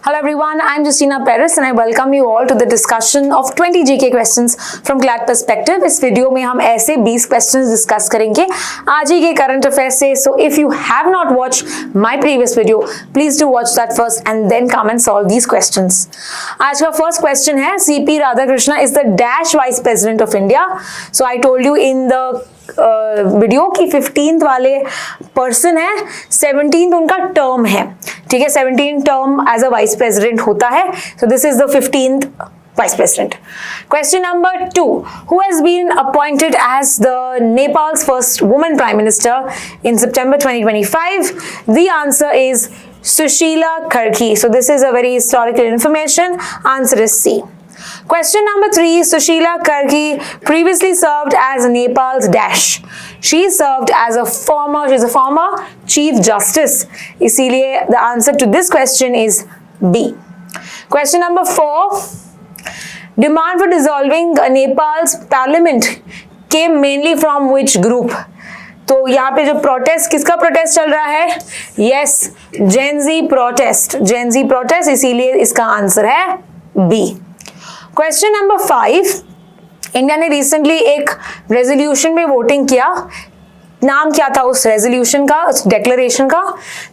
Hello everyone, I am Justina Paris and I welcome you all to the discussion of 20 GK questions from CLAT Perspective. इस video में हम ऐसे 20 questions discuss करेंगे आज ही के current affairs से. So if you have not watched my previous video, please do watch that first and then come and solve these questions. आज का first question है CP Radhakrishna is the dash vice president of India. So I told you in the video की 15th वाले person है, 17th उनका term है. ठीक है, 17th term as a vice president होता है. So this is the 15th vice president. Question number 2. Who has been appointed as the Nepal's first woman prime minister in September 2025? The answer is Sushila Karki. So this is a very historical information. Answer is C. Question number 3. Sushila Karki previously served as Nepal's dash. She's a former chief justice. इसीलिए the answer to this question is B. Question number 4. Demand for dissolving Nepal's parliament came mainly from which group? तो यहाँ पे जो protest, किसका protest चल रहा है? Yes, Gen Z protest, इसीलिए इसका आंसर है बी. Question number 5. इंडिया ने रिसेंटली एक रेजोल्यूशन पे वोटिंग किया. नाम क्या था उस रेजोल्यूशन का, उस डेक्लेरेशन का?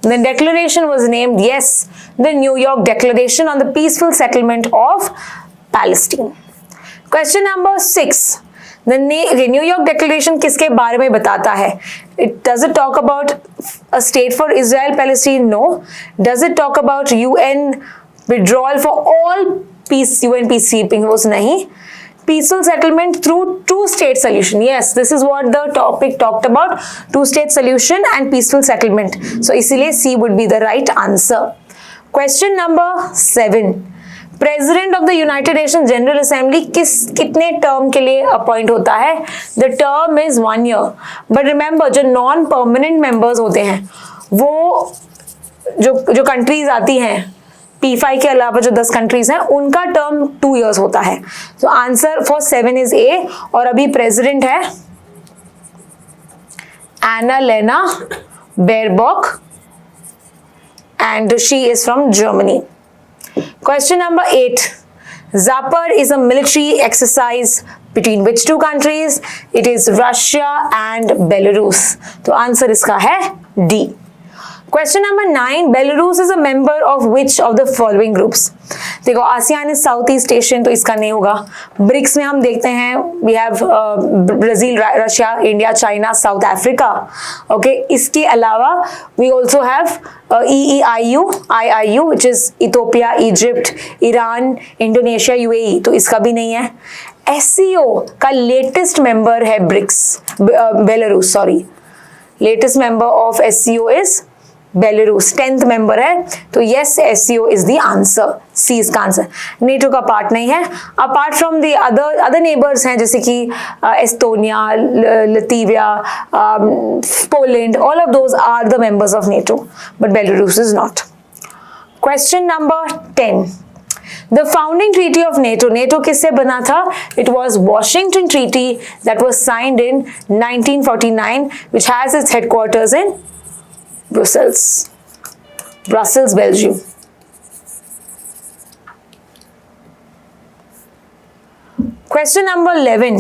The declaration was named, yes, the New York declaration on the peaceful settlement of Palestine. Question number 6. The New York declaration किसके बारे में बताता है? Does it talk about a state for Israel Palestine? No. Does it talk about UN withdrawal for all UN peacekeeping? Was nahi. Peaceful settlement through two-state solution. Yes, this is what the topic talked about. Two-state solution and peaceful settlement. So इसीलिए C would be the right answer. Question number 7. President of the United Nations General Assembly कितने term के लिए appoint होता है? The term is 1 year. But remember, जो non permanent members होते हैं, वो जो कंट्रीज आती हैं P5 के अलावा जो 10 कंट्रीज हैं, उनका टर्म 2 years होता है. तो आंसर फॉर 7 इज A. और अभी प्रेसिडेंट है Annalena Baerbock and she is from Germany. Question number 8. Zapad is a military exercise between which two countries? It is Russia and Belarus. तो answer इसका है D. Question number 9. Belarus is a member of which of the following groups? देखो, ASEAN is south east Asian, तो इसका नहीं होगा. BRICS में हम देखते हैं we have Brazil, Russia, India, China, South Africa. Okay, इसके अलावा we also have IIU which is Ethiopia, Egypt, Iran, Indonesia, UAE, तो इसका भी नहीं है. SCO का लेटेस्ट मेंबर है Belarus. Latest member of SCO is Belarus, 10th member है. तो yes, SCO is the answer. C इसका आंसर. नेटो का पार्ट नहीं है. Apart from the other neighbours हैं, जैसे कि Estonia, Latvia, Poland, all of those are the members of NATO, but Belarus is not. Question number 10. The founding treaty of NATO. NATO किससे बना था? It was Washington Treaty that was signed in 1949, which has its headquarters in Brussels, Belgium. Question number 11.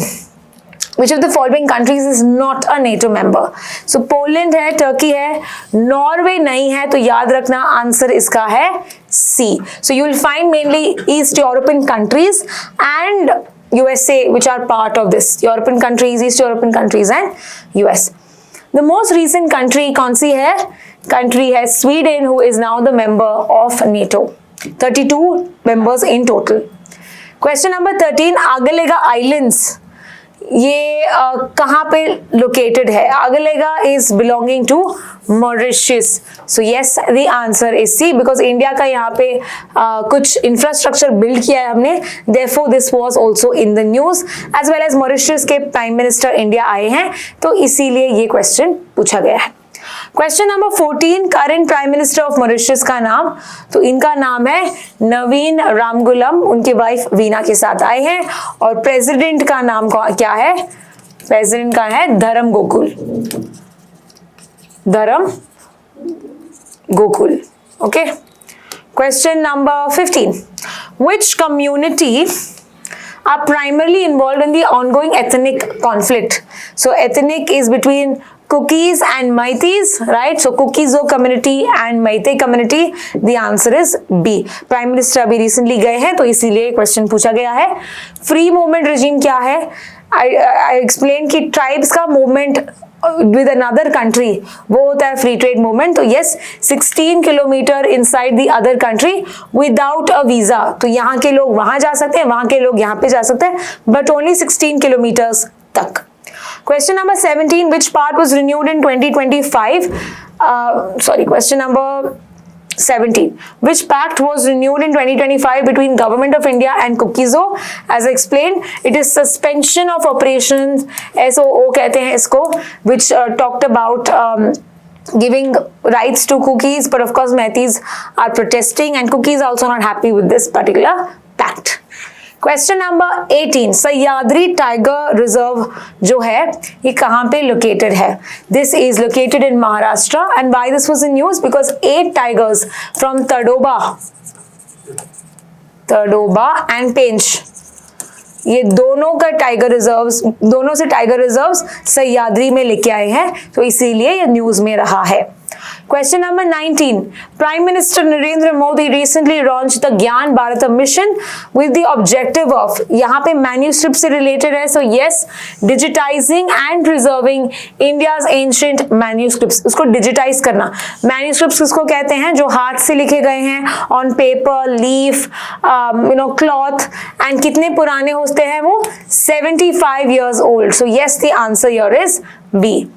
Which of the following countries is not a NATO member? So Poland है, Turkey है, Norway नहीं है, तो याद रखना answer इसका है C. So you will find mainly East European countries and USA which are part of this. European countries, East European countries and US. The most recent country कौन सी है? Country है Sweden, who is now the member of NATO. 32 members in total. Question number 13. Agalega Islands, ये कहाँ पे located है? Agalega is belonging to Mauritius. So yes, the answer is C, because India का यहाँ पे कुछ इंफ्रास्ट्रक्चर बिल्ड किया है हमने. Therefore this was also in the news, as well as Mauritius के प्राइम मिनिस्टर इंडिया आए हैं, तो इसीलिए ये क्वेश्चन पूछा गया है. Question number 14. Current prime minister of Mauritius का नाम? तो इनका नाम है नवीन रामगुलम, उनकी वाइफ वीना के साथ आए हैं. और प्रेसिडेंट का नाम क्या है? प्रेसिडेंट का है धर्म Gokul. Okay. Question number 15. Which community are primarily involved in the ongoing ethnic conflict? So ethnic is between Kukis and Meiteis, right? So Kukizo community and Meitei community. The answer is B. Prime Minister अभी recently गए हैं तो इसीलिए question पूछा गया है. Free movement regime क्या है? I explain कि tribes का movement with another country वो होता है free trade movement. तो yes, 16 kilometre inside the other country without a visa. तो यहाँ के लोग वहां जा सकते हैं, वहां के लोग यहाँ पे जा सकते हैं, but only 16 किलोमीटर्स तक. Question number 17. Which part was renewed in 2025? Question number 17. Which pact was renewed in 2025 between Government of India and Kukizo? As I explained, it is suspension of operations, SOO कहते हैं इसको, which talked about giving rights to Kukis, but of course Meiteis are protesting and Kukis are also not happy with this particular pact. Question number 18. Sahyadri tiger reserve जो है ये कहाँ पे located है? This is located in Maharashtra. And why this was in news? Because 8 tigers from Tadoba and Pench, ये दोनों का tiger reserves, दोनों से टाइगर रिजर्व्स सह्याद्री में लेके आए हैं, तो इसीलिए ये न्यूज में रहा है. Question number 19. Prime Minister Narendra Modi recently launched the Gyan Bharat mission with the objective of, यहाँ पे manuscript से related है, so yes, digitizing and preserving India's ancient manuscripts. उसको digitize करना. Manuscripts किसको कहते हैं? जो हाथ से लिखे गए हैं on paper, leaf, cloth, and कितने पुराने होते हैं वो? 75 years old. So yes, the answer here is B.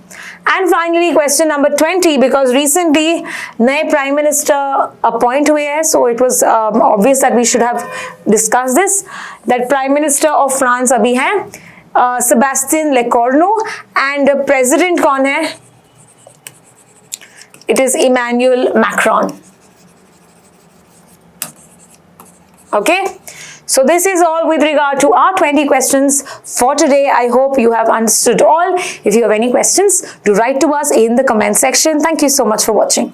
And finally, question number 20, because recently नए प्राइम मिनिस्टर अपॉइंट हुए हैं, so it was obvious that we should have discussed this. That prime minister of France अभी हैं Sebastian लेकॉर्नो, and president कौन है? It is Emmanuel Macron. Okay. So this is all with regard to our 20 questions for today. I hope you have understood all. If you have any questions, do write to us in the comment section. Thank you so much for watching.